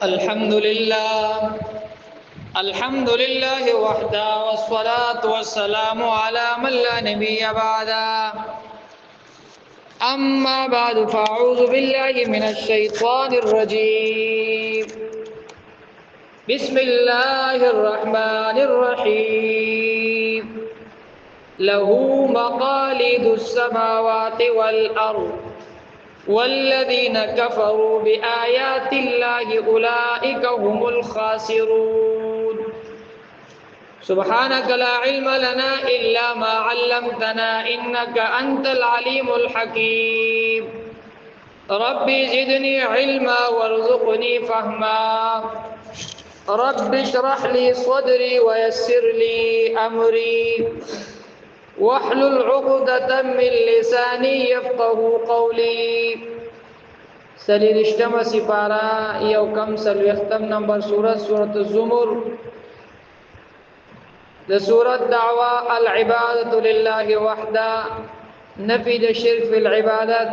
الحمد لله الحمد لله وحده والصلاة والسلام على من لا نبي بعده. أما بعد فأعوذ بالله من الشيطان الرجيم. بسم الله الرحمن الرحيم. له مقاليد السماوات والأرض والذين كفروا بآيات الله أولئك هم الخاسرون. سبحانك لا علم لنا إلا ما علمتنا إنك أنت العليم الحكيم. ربي زدني علما وارزقني فهما. رب اشرح لي صدري ويسر لي أمري واحلل عقدة من لساني يفقه قولي. سلیرشتم سپارا یو کم سلوختم نمبر سورة الزمر د سورة دعوة العبادة لله وحده نفي د شرک فی العبادت.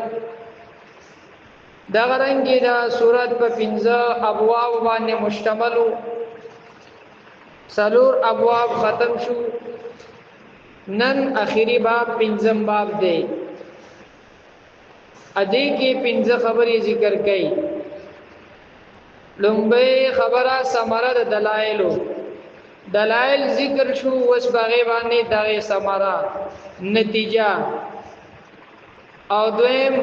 دا غرنگی دا سورة په 15 ابواب باندې مشتملو. سلور ابواب ختم شو. نن اخیری باب 15 باب دی. ادی کی 15 خبرې ذکر کړي. لومبه خبره ثمره د دلائل ذکر شو. وس باغې باندې دغه ثمره نتیجه او دویم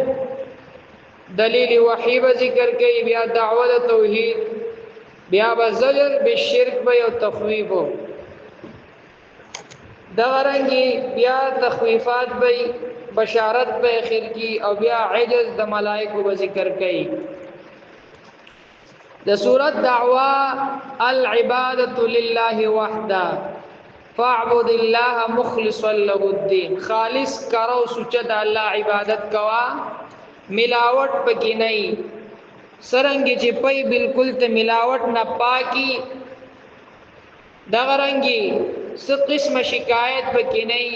دلیل وحی به ذکر کړي. بیا دعوت توحید، بیا زجر بالشرک به او تخویف. دغرنگی بیا تخویفات بی بشارت بی اخر کی او بیا عجز د ملائکو به ذکر کئی. د سورت دعوه العبادة لله وحده فاعبد الله مخلصا له الدین. خالص کرو سوچد اللہ عبادت کوا، ملاوٹ پکی نئی. سرنگی چی پئی بالکل ته ملاوٹ نہ پاکی. دغرنگی س قسم شکایت پکی نہیں،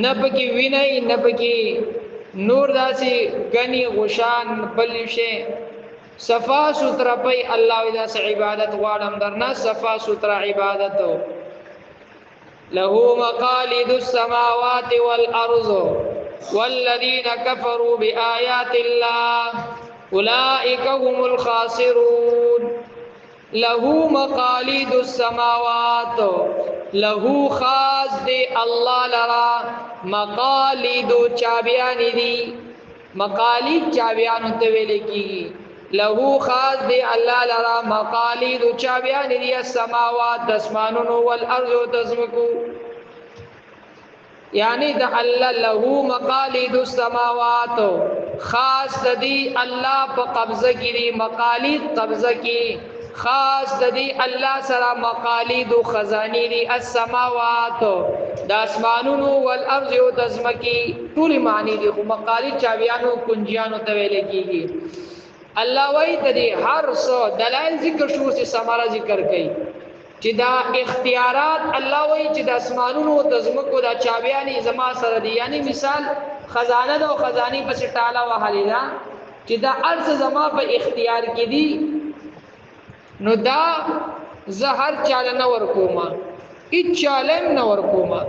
نہ پکی وینئی، نہ پکی نور داسی گنی غشان بلشے. صفا سترہ پئی اللہ ودا سے عبادت غوارم درنا صفا سترہ عبادت. له مقاليد السماوات والأرض والذين كفروا بآيات الله أولئك هم الخاسرون. له مقاليد السماوات، له خاص دی اللہ لرا مقالید چابیان دی. مقالید چابیان تویل کی. له خاص دی اللہ لرا مقالید چابیان دی السماوات دسمانون والارض دزمکو. یعنی دا اللہ له مقالید السماوات خاص دی اللہ پا قبضہ کی دی. مقالید قبضہ کی خاص دی اللہ سرا مقالید و خزانی دی السماوات دا اسمانونو والارض و دزمکی طول معنی دی. خو مقالید چاویانو کنجیانو تویلے کی گی. اللہ وی دی ہر سو دلائل ذکر شروع سے سمارا ذکر کئی چی دا اختیارات اللہ وی چی دا اسمانونو و دزمکو دا چاویانی زما سر دی. یعنی مثال خزانہ دا و خزانی پس ٹالا و حلی دا چی دا عرض زما پا اختیار کی دی. نو دا زهر چاله نور کوما، ای چالم نور کوما.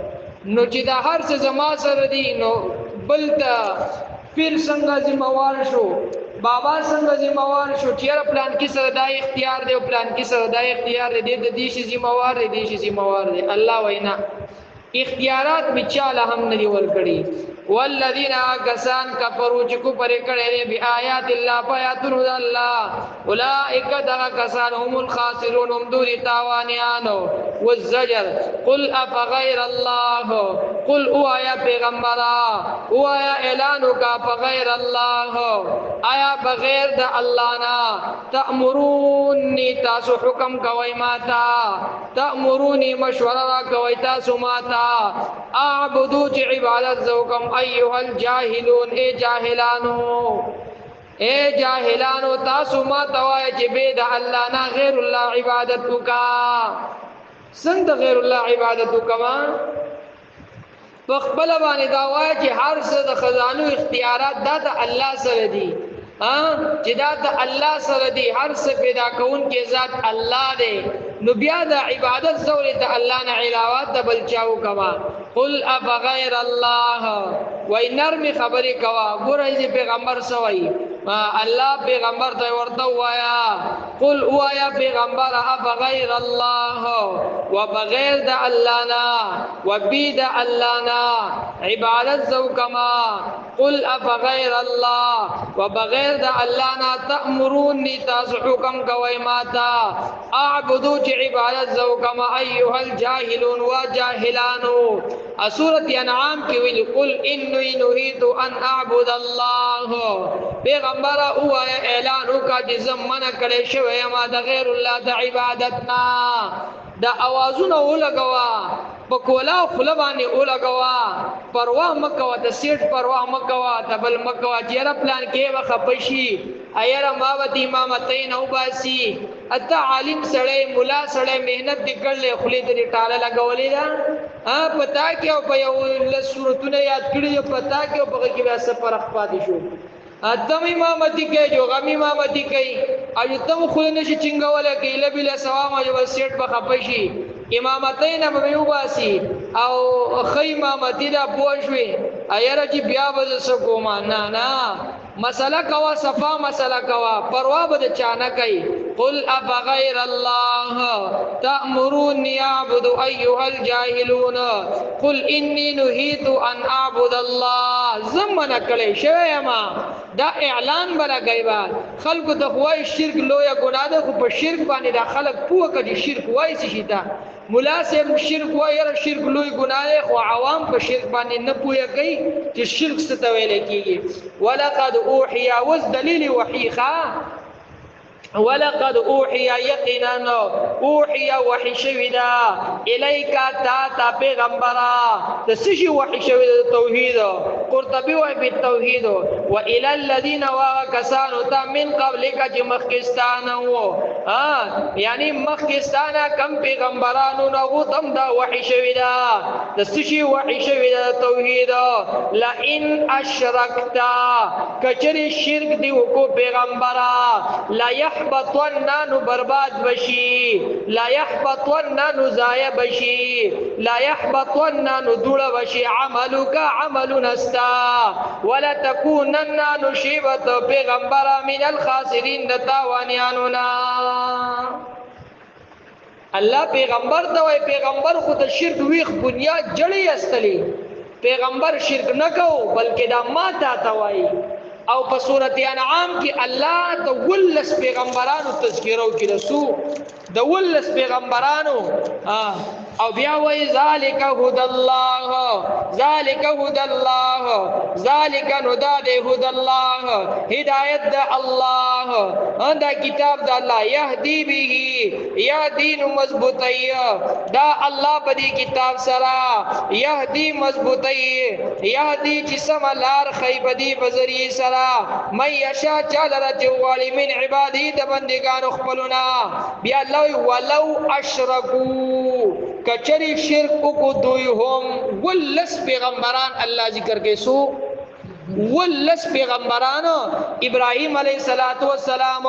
نو چې دا هر څه زما سره دی نو بل ته پیر څنګه ذمہوار شو، بابا څنګه ذمہوار شو. چیرې پلان کې سره دا اختیار دی او پلان کې سره دا اختیار دی، د دې شي ذمہوار دی، د دې شي ذمہوار دی. الله وینا اختیارات بچاله هم نه دی ورکړي. والذین آکسان کفروا چکو پرے کڑے دے بی آیات اللہ پایاتنو دا اللہ اولئک دا کسان هم الخاسرون هم دوری تاوانیانو. والزجر قل افغیر اللہ قل او آیا پیغمبرا او آیا اعلانو کا فغیر اللہ آیا بغیر دا اللہ نا تأمرونی تاسو حکم کوئی ماتا تأمرونی مشورہ کوئی تاسو ماتا اعبدو چی عبادت زوکم ایوہ الجاہلون اے جاہلانو اے جاہلانو تاسو ما توائے چی بید اللہ نا غیر اللہ عبادتو کا. سنگ غیر اللہ عبادتو کا فخبل بانی داوائے چی ہر صد خزانو اختیارات دا دا اللہ سر دی. چې دا د الله سره دی هر څه پیدا کون کې ذات الله دی نو بیا د عبادت زوري د الله نه علاوه د بل چاو کما قل افغیر الله وای نرم خبرې کوا ګورې پیغمبر سوای الله پیغمبر ته ورته وایا قل وایا پیغمبر افغیر الله وبغیر د الله نه وبید الله نه عبادت زو کما قل افغیر الله وبغیر د الله نه تأمرونی تاسو حکم کوي ماتا اعبدو چې عبادت زو کما ایها الجاهلون وجاهلانو سورۃ انعام کې ویل قل انی نهیت ان اعبد الله پیغمبر او اعلان وکړه چې زمونه کړي شوی ما د غیر الله د عبادتنا دا اوازونه ولګوا په کولا خپل باندې ولګوا پروا مکوا د سیټ پروا مکوا تبل مکوا چیرې پلان کې وخپشي ایر ما ودی امامتین او باسی اته عالم سړی مولا سړی مهنت وکړلې خلی دې ټاله لګولې دا پتا کې او په یو لسورتونه یاد کړی پتا کې او په کې بیا سفر اخپاتې شو ادم امامتی کې جو غمی امامتی کوي او تم خو نشي چنګول کې لبل ثواب او سیټ په خپشي امامتین به یو باسی او خی امامتی دا پوښوي ایر چې بیا به سکوما نه مسئلہ کوا صفا مسئلہ کوا پروا بد چانه کوي قل افغیر الله تأمروني اعبد ايها الجاهلون قل اني نهيت ان اعبد الله زمنا کله شوی ما دا اعلان برا غیبا خلق د خوای شرک لویا ګناه ده خو په شرک باندې دا خلق پوه کړي شرک وای شي دا مولا سے شرک وای یا شرک لوی ګناه خو عوام په شرک باندې نه پوهه کوي چې شرک څه ته ویل کیږي ولقد اوحي وز دلیل وحیخا ولقد اوحي يقينا اوحي وحي شویدا الیکا تا پیغمبرا تسشي وحي شویدا توحید قرطبی وحي بالتوحید والى الذين وكسانوا تا من قبلك مخکستان وو یعنی مخکستان کم پیغمبرانو نو تم دا وحي شویدا تسشي وحي شویدا توحید لا ان اشرکتا کچری شرک دی وکو پیغمبرا لا يحبطن نو برباد بشي لا يحبطن نو ضایع بشي لا يحبطن نو دوړ بشي عملك عمل نستا ولا تكونن نو شیبت پیغمبر من الخاسرین دتاوانیانو نا الله پیغمبر ته وای پیغمبر خود شرک ویخ بنیاد جړی استلی پیغمبر شرک نکو بلکې دا ما تا وای او په سورۃ انعام کې الله د ولس پیغمبرانو تذکرو کې رسو د ولس پیغمبرانو او بیا وای ذالک هدى الله ذالک هدى الله ذالک هدى الله هدایت د الله دا کتاب د الله يهدي به يهدي مضبوطی دا الله په دې کتاب سره يهدي مضبوطی يهدي چې سم لار خیبدي بذری سره مې یشا چاله رجوالي من عبادي د بندگانو خپلنا بیا الله ولو اشرکو کچری شرک کو دوی هم ولس پیغمبران الله ذکر کې سو ولس پیغمبرانو ابراہیم علیہ الصلوۃ والسلام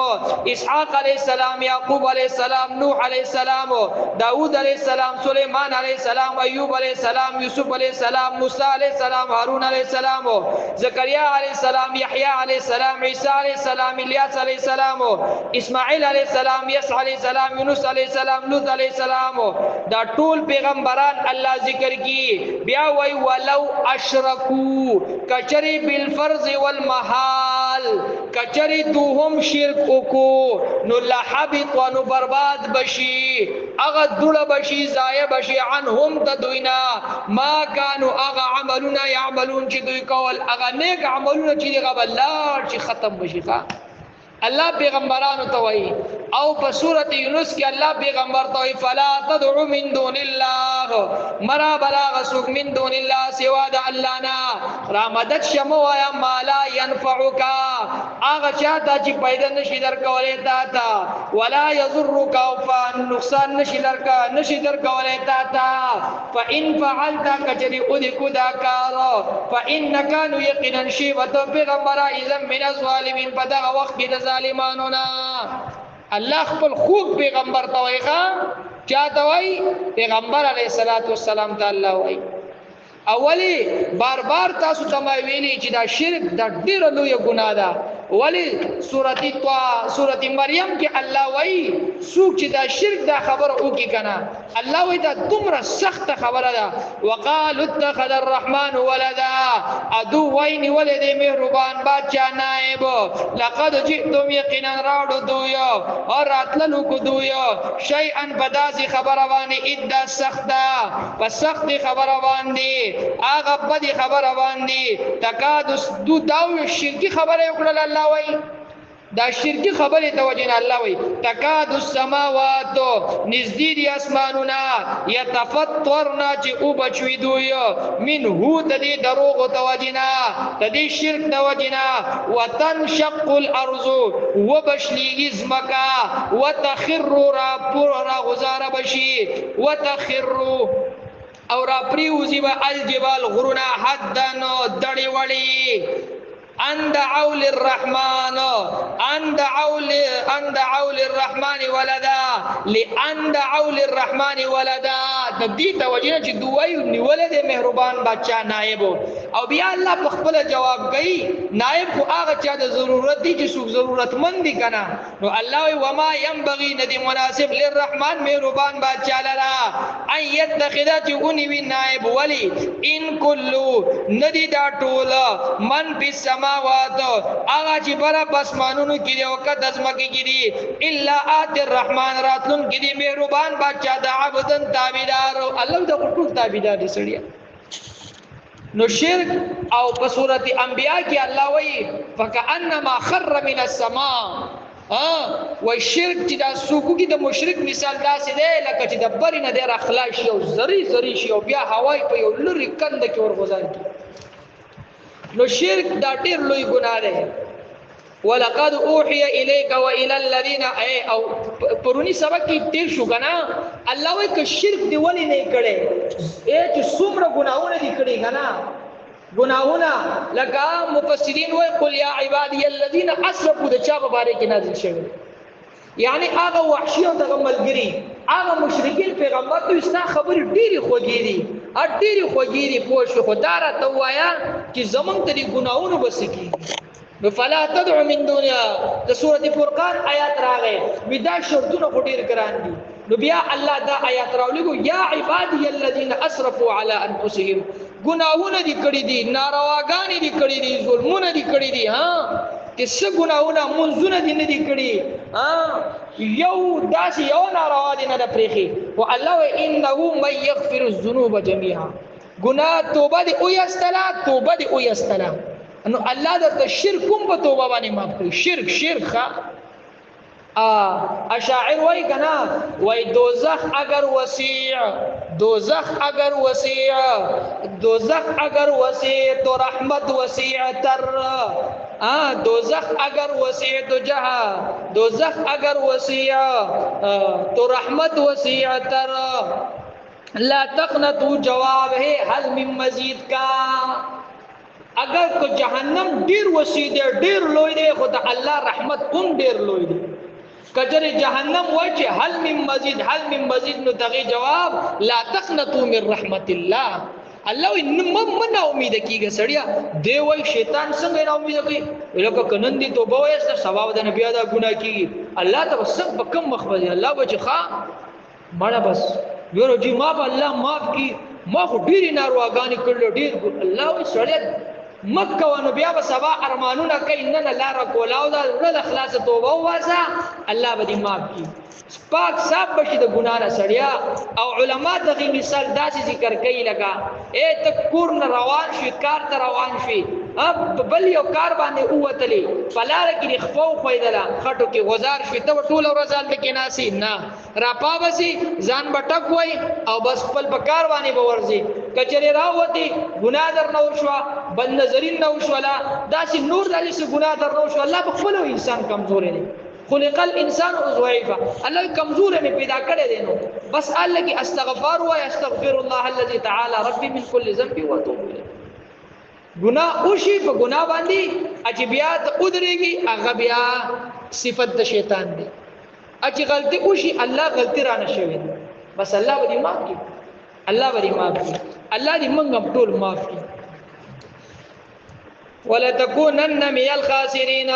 اسحاق علیہ السلام یعقوب علیہ السلام نوح علیہ السلام داؤد علیہ السلام سلیمان علیہ السلام ایوب علیہ السلام یوسف علیہ السلام موسی علیہ السلام هارون علیہ السلام زکریا علیہ السلام یحیی علیہ السلام عیسی علیہ السلام الیاس علیہ السلام اسماعیل علیہ السلام یسع علیہ السلام یونس علیہ السلام لوط علیہ السلام دا ټول پیغمبران الله ذکر کی بیا وی ولو اشرکو کچری بالفرض والمحال کچری دوهم شرک کو نو لحبط و نو برباد بشی اغا دوڑا بشی ضایع بشی عنهم تدوینا ما کانو اغا عملونا یعملون چی دوی کول اغا نیک عملونا چی دی غبالار چی ختم بشی خواه اللہ پیغمبرانو توئی او په سورۃ یونس کې الله پیغمبر ته فلا تدعو من دون الله مرا بلاغ سوق من دون الله سوا د الله نه را مدد شمو یا مالا ينفعك هغه چاته چې پیدا نشي درکولې تا تا ولا يضرك او نقصان نشي درکولې تا تا فان فعلت کجری او دې کو دا کار فانك كانوا يقينا شي وته پیغمبر اذا من الظالمين په دغه وخت کې د ظالمانو نه الله خپل خوب پیغمبر ته وایغه چاته وای پیغمبر علیه الصلاۃ والسلام ته الله وای اولی بار بار تاسو ته ویلي چې دا شرک د ډیره لوی ګناه ده ولی سورۃ مریم کې الله وای څوک چې دا شرک دا خبر او کې کنه الله وای دا دومره سخت خبره ده وقالوا اتخذ الرحمن ولدا ادو وای ولد مهربان بادشاہ نائب لقد جئتم یقینا راړو دویا اور راتللو کو دویا شیئا بدازي خبره باندې ادا سخته پس سخت خبره باندې هغه بدی خبره باندې تکاد دو داو شرکی خبره وکړه الله وای دا شرکی خبره توجین الله وای تکاد السماوات نزدید اسماننا يتفطرنا چې او بچوي دوی من هو تدی دروغ توجینا تدی شرک توجینا وتنشق الارض وبشلی ازمکا وتخر را غزار بشي وتخر او را پریوزی با الجبال غرونا حدن دڑی وڑی ان دعوا للرحمن ولدا لان دعوا للرحمن ولدا د دې توجیه چې دوی نیولې د مهربان بادشاہ نائب او بیا الله په خپل جواب کوي نائب خو هغه چا د ضرورت دي چې څوک ضرورتمند دي کنه نو الله وما ينبغي ندي مناسب للرحمن مهربان بادشاہ لرا ان يتخذ چونی وی نائب ولی ان کلو ندی دا ټول من په سما آغا چی برا بسمانونو کی دی وقت ازمکی کی دی الا آت الرحمن راتلون کی دی مہربان بادشاہ دا عبدن تابیدار اللہ دا قطول تابیدار دی سڑیا نو شرک او بصورت انبیاء کی اللہ وی فکأنما خر من السماء وی شرک چی دا سوکو کی دا مشرک مثال دا سی دے لکا چی دا بری نا دیر اخلاش شو زری شو بیا ہوائی پا یو لری کند کی ورغزان کی نو شرک دا ډیر لوی ګناه ده ولقد اوحي اليك والى الذين او پرونی سبق کې تیر شو کنه الله وای ک شرک دی ولی نه کړي چې څومره ګناهونه دي کړي کنه ګناهونه لکه مفسرین وای قل يا عبادي الذين اسرفوا د چا مبارک کې نازل شوی یعنی هغه وحشی او د ملګری هغه مشرکین پیغمبر ته استا خبر ډیری خوږی دي ډیری خوږی دي پوښ خدای ته وایا چې زمون ته دي ګناونه بسکی نو فلا تدعو من دنیا د سورۃ فرقان آیات راغې ودا شرطونه ډیر ګران دي نو بیا الله دا آیات راولګو یا عبادی الذین اسرفوا علی انفسهم ګناونه دي کړی دي نارواګانی دي کړی دي ظلمونه دي کړی دي ها کیسه ګناونه منځونه دي نه دي کړی یو داسې یو ناروا دي نه پرېخي او الله انه من یغفر الذنوب جميعا ګناه توبه دي او یستلا نو الله د شرک کوم په توبه باندې معاف کړي شرک اشاعر وای کنا وای دوزخ اگر وسیع تو رحمت وسیع تر دوزخ اگر وسیع تو جہاں دوزخ اگر وسیع تو رحمت وسیع تر لا تقنطوا جواب ہے حل من مزید کا اگر کو جہنم ډیر وسیع دی ډیر لوی دی خو د الله رحمت هم ډیر لوی دی کجر جہنم وجه حل من مزید نو تغی جواب لا تقنطوا من رحمت الله الله من امید کیږي سړیا دی وای شیطان څنګه نه امید کوي لکه کنن دي توبه وایسته ثواب د نبی ادا ګناه کیږي الله ته وسب بکم مخبز الله وجه خا مړه بس یو جی ما الله معاف کی ما خو ډیر نارواګانی کړل ډیر الله وای سړیا مکه ونو بیا به سبا ارمانونه کوي نه لار کولاو دا ول اخلاص توبه واسه الله به دې معاف کی پاک صاحب بشي د ګنا نه سړیا او علما دغه مثال داسې ذکر کوي لگا اے تکور نه روان شي کار ته روان شي بل یو کار باندې اوتلی پلار کې خفو خویدلا خټو کې غزار شي ته ټول ورځال کې ناسي نه را پاوسی ځان بټک وای او بس خپل پکار باندې باورځي کچره راوتی ګناه در نو شو بد نظرین نو شو لا داسې نور داسې ګناه در نو شو الله په خپل انسان کمزور دی خلق الانسان ضعيفا الله کمزور نه پیدا کړی دی نو بس الله کی استغفار و استغفر الله الذي تعالى ربي من كل ذنب واتوب اليه گناہ اوشي په گناہ باندې اجبیات ادريږي هغه بیا صفت د شیطان دی اچ غلطي اوشي الله غلطي را نشوي بس الله به معاف کړي الله به معاف کړي الله دې موږ ټول معاف کړي ولا تكونن من الخاسرين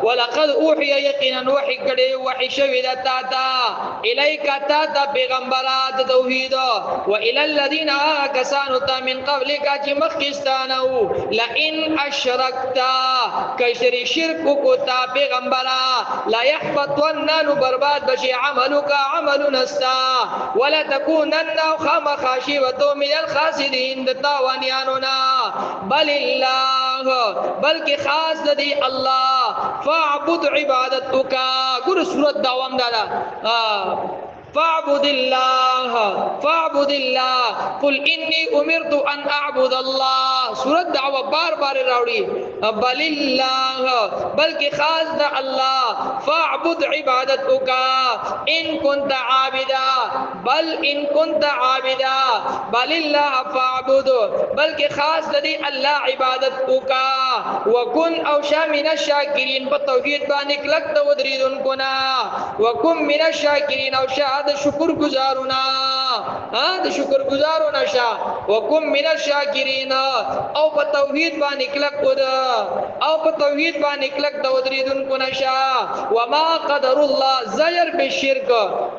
ولقد اوحي يقينا وحي کړي وحي شوی د تا الیک تا پیغمبرات توحید و الى الذين كسانوا من قبلك چې مخکستانو لئن اشركت کشر شرک کو تا پیغمبرا لا يحبطن برباد بشي عملك عمل نستا ولا تكونن خامخاشوه من الخاسرين د تاوانیانونا بل الله بلکہ خاص دی اللہ فاعبد عبادتک ګور سورۃ دوام دادا فاعبد الله قل اني امرت ان اعبد الله سورۃ دعوه بار بار راوڑی بل الله بلکہ خاص دا اللہ فاعبد عبادتک ان كنت عابدا بل ان كنت عابدا بل الله فاعبد بلکہ خاص دی اللہ عبادت کا وكن او شا من الشاکرین په توحید باندې کلک د ودریدون کو نا وكن من الشاکرین او شا د شکر گزارونا د شکر گزارونا شا وكن من الشاکرین او په توحید باندې کلک کو او په توحید باندې کلک د ودریدون کو نا شا وما قدر الله زجر بالشرك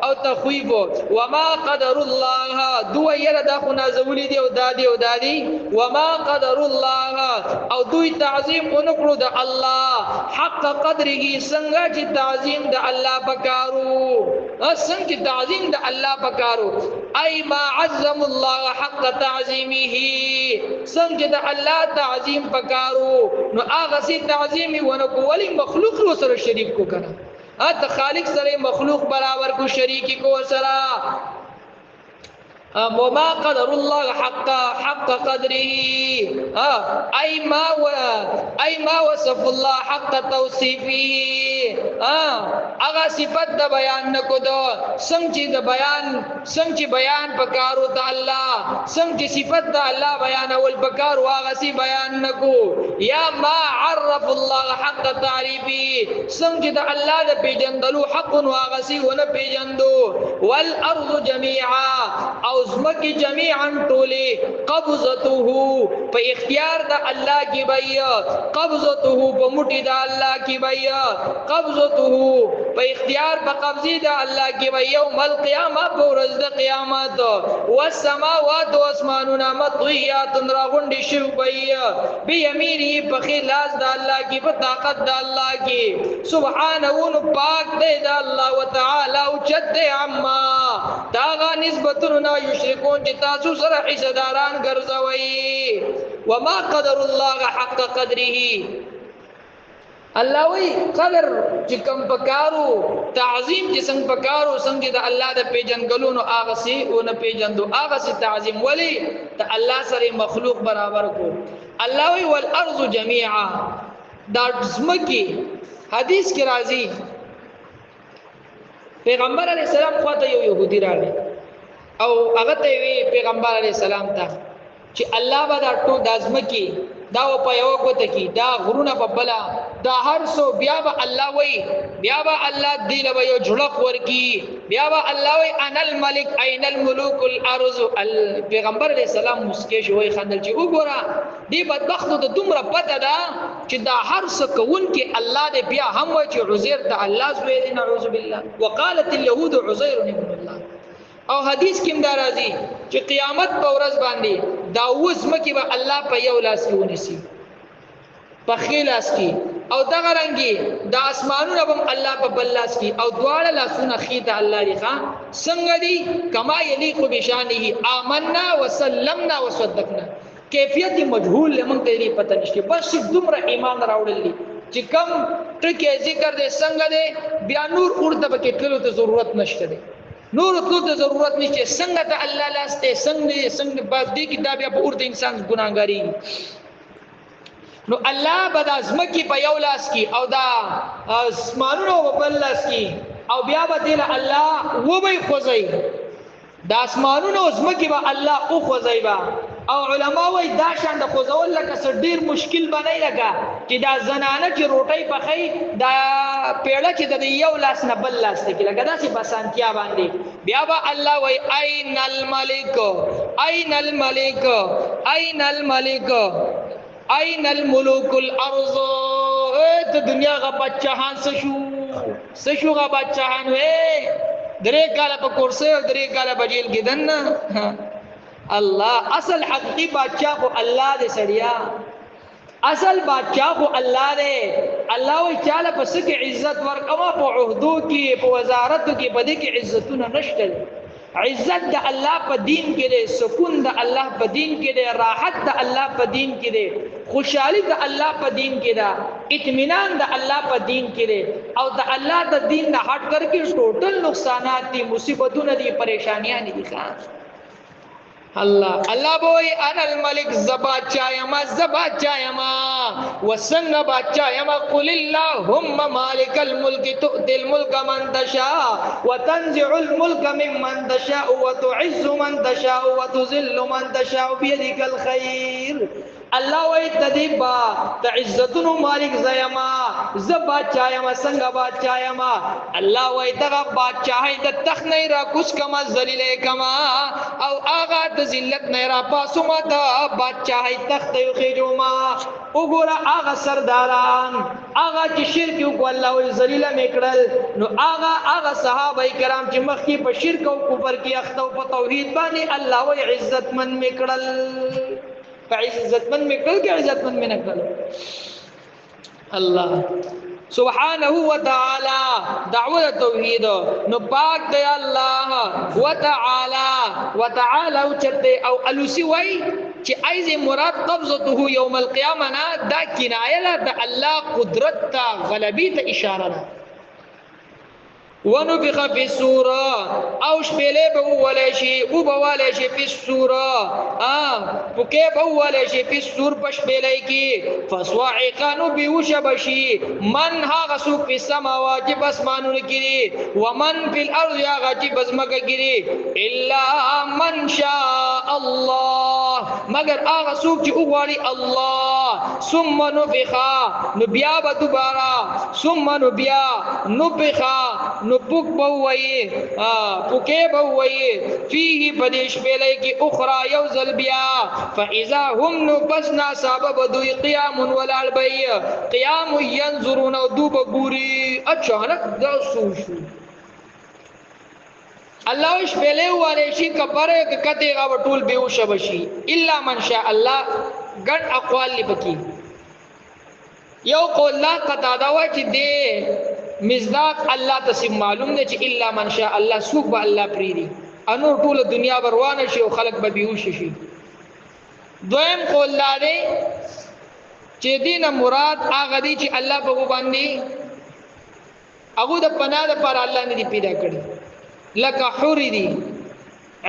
او تخویف وما قدر الله دو ير د خنا زولی دی او دادی وما قدر الله او دوی تعظیم اونکړو د الله حق قدره څنګه چې تعظیم د الله پکارو څنګه تعظیم د الله پکارو اي ما عظم الله حق تعظیمه څنګه د الله تعظیم پکارو نو هغه سي تعظیم ونکو ولی مخلوق سره شریک کو کنه ته خالق سره مخلوق برابر کو شریکی کو سره وما قدر الله حق قدره اي ما وصف الله حق توصيفه اغا صفت د بیان نکو دو څنګه بیان پکارو د الله څنګه صفت د الله بیان اول پکارو اغا سی بیان نکو یا ما عرف الله حق تعریفه څنګه د الله د پیجندلو حق او اغا سی ونه پیجندو والارض جميعا او زمکی جميعا طولی قبضته په اختیار د الله کی بای قبضته په موټی د الله کی بای قبضته په اختیار په قبضی د الله کی بای یوم القیامه په ورځ د قیامت والسماوات واسماننا مطویات راغونډي شو بای به یمینه په خلاص د الله کی په طاقت د الله کی سبحانه و پاک دی د الله وتعالى او چد عما داغه نسبتونه یشرکون چې تاسو سره حصداران ګرځوي وما قدر الله حق قدره الله وی قدر چې کم پکارو تعظیم چې څنګه پکارو څنګه د الله د پیجنګلونو هغه سي او نه پیجندو هغه سي تعظیم ولی ته الله سره مخلوق برابر کو الله وی والارض جميعا دا زمکی حدیث کې راځي پیغمبر علیہ السلام خواته یو يهودي راغی او هغه ته وی پیغمبر علیہ السلام ته چې الله به دا ټول دازمکی دا په یو کوته کی دا غرونه په بلا دا هر سو بیا به الله وی بیا به الله دی له یو جړق ورکی بیا به الله وی ان الملک اين الملوك الارض پیغمبر علیہ السلام مسکی شوی خندل چې وګوره دی بدبخت د دومره پته ده چې دا هر څه کوون کې الله دې بیا هم وی چې عزیر ته الله زوی دی نعوذ بالله وقالت اليهود عزير ابن الله او حدیث کې دا راځي چې قیامت په ورځ باندې دا وزمکه به الله په یو لاس کې ونیسي په خلاص کې او دا غرانګي د اسمانونو هم الله په بل لاس کې او دواړه لاسونه خيته الله لري څنګه دي کما یلیق بشانه آمنا وسلمنا وصدقنا کیفیت مجهول لمن ته دې پته نشته بس دومره ایمان راوړل دي چې کم ټکی ذکر دې څنګه دې بیا نور ورته پکې تلو ته ضرورت نشته دي نور تلو ته ضرورت نشته څنګه ته الله لاسته څنګه بس دې کې دا بیا په ورته انسان ګناګاری نو الله به د ازمکې په یو لاس کې او دا اسمانونو په بل لاس کې او بیا به دې الله و به خوځي د اسمانونو ازمکې به الله او خوځي با او علما وای دا شان د خوځول لکه څه ډیر مشکل باندې لګا چې دا زنانه چې روټي پخې دا پیړه چې د یو لاس نه بل لاس ته کې لګا دا چې بسانتیا باندې بیا به الله وای اين الملک اين الملک اين الملک اين الملوك الارض ته دنیا غا بچهان سشو غا بچهان وې درې کاله په کورسه او درې کاله په جیل کې دنه الله اصل حقیقی بادشاہ کو اللہ دے سڑیا اصل بادشاہ کو اللہ دے اللہ وی چاله پس کی عزت ورکما په عہدو کی په وزارت کی بدی کی عزتونه نشتل عزت د الله په دین کې دے سکون د الله په دین کې دے راحت د الله په دین کې دے خوشحالی د الله په دین کې دا اطمینان د الله په دین کې دے او د الله د دین نه هټ کر کې ټوټل نقصانات دي مصیبتونه دي پریشانیاں دي خان الله بوئی انا الملک زبادشاہ یما زبادشاہ یما وسنگ بادشاہ یما قل اللهم مالک الملک تؤتی الملک من تشاء وتنزع الملک ممن تشاء وتعز من تشاء وتذل من تشاء بيدك الخير الله وی تدیبا تعزتونو مالک زیما زبادشاہ یما سنگ بادشاہ یما الله وی دغه بادشاہی د تخت نه را کوس کما ذلیل کما او آغا د ذلت نه را پاسوما د بادشاہی تخت یو خجوما وګوره آغا سرداران آغا چې شرک وکړ الله وی ذلیل میکړل نو آغا صحابه کرام چې مخکې په شرک او کفر کې اخته په توحید باندې الله وی عزت من میکړل عزت من میں کل کے عزت من میں نہ کل اللہ سبحانہ وتعالی دعوت توحید نو پاک دے اللہ وتعالی چتے او الوسی وای چې ایز مراد قبضته یوم القیامه نا دا کنایه ده الله قدرت تا غلبی ته اشاره ده ونفخ في السورة او شپله به ولشي او به ولشي په سوره پوکه به ولشي په سور پشپله کی فصواعقانو بيوشبشي من هغه سو په سماوات بسمانونو کی ومن في الارض هغه چې بزمکه کی الا من شاء الله مگر هغه سو چې وغواړي الله ثم نفخ نبیا به دوباره ثم نبیا نفخ نپوک بوئی پوکے بوئی فیہی بدیش پیلے کی اخرى یوزل بیا فاذا هم نپسنا سابب دوی قیام والعلبی قیام ینظرون دوب گوری اچانک دا سوشو اللہ وش پیلے والے شی کبرے کتے غا وطول بیوش بشی الا من شاء اللہ گن اقوال لی بکی یو قول لا قطادوا چی دے مزداق الله تسم معلوم دی چې الا من شاء الله سوق به الله پریری انور ټول دنیا بروانه شي او خلق به بیوش شي دویم قول لاره چې دینه مراد هغه دی چې الله په باندې هغه د پناه لپاره الله نه دی پیدا کړی لکه حور دی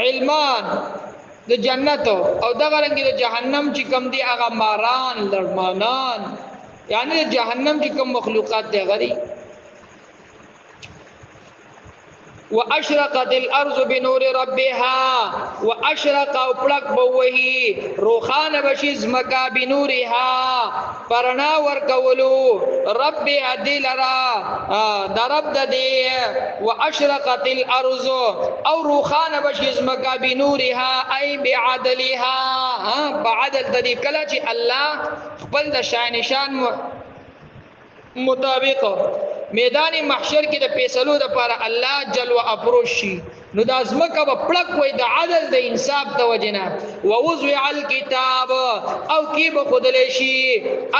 علمان د جنت او دغه رنګ د جهنم چې کم دی هغه ماران لړمانان یعنی د جهنم چې کم مخلوقات دی غری واشرقت الارض بنور ربها واشرق وپلک بوهی روخان بشیز مکا بنورها پرنا ورکولو ربها دلرا درب ددی واشرقت الارض او روخان بشیز مکا بنورها ای بعدلها بعدل ددی کله چې الله خپل د شان نشان مطابق میدان محشر کې د فیصلو لپاره الله جلوه افروش شي نو د ازمکه په پړک وای د عدل د انصاف د وجنه ووضع الكتاب او کی به خدای شي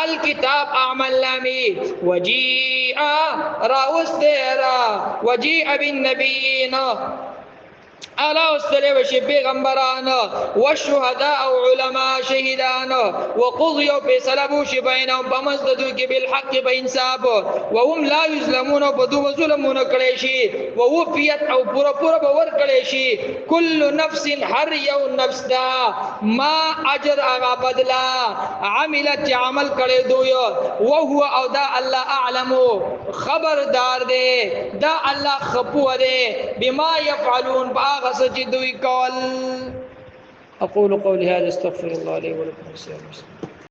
الكتاب اعمال نامي وجيء راوسترا وجيء بالنبيين اعلی واستلې وشي پیغمبران او شهدا او علما شهیدان وقضي فیصله وشي بینهم بمزدو کې بالحق بانصاف وهم لا یظلمون بدو ظلمون کړي شي ووفيت او پورا پورا باور کړي شي كل نفس هر یو نفس دا ما اجر هغه بدلا عملت عمل کړي دوی او هو او دا الله اعلم خبردار دی دا الله خپو دی بما يفعلون غسجدوا قال. أقول قولي هذا استغفر الله لي ولكم.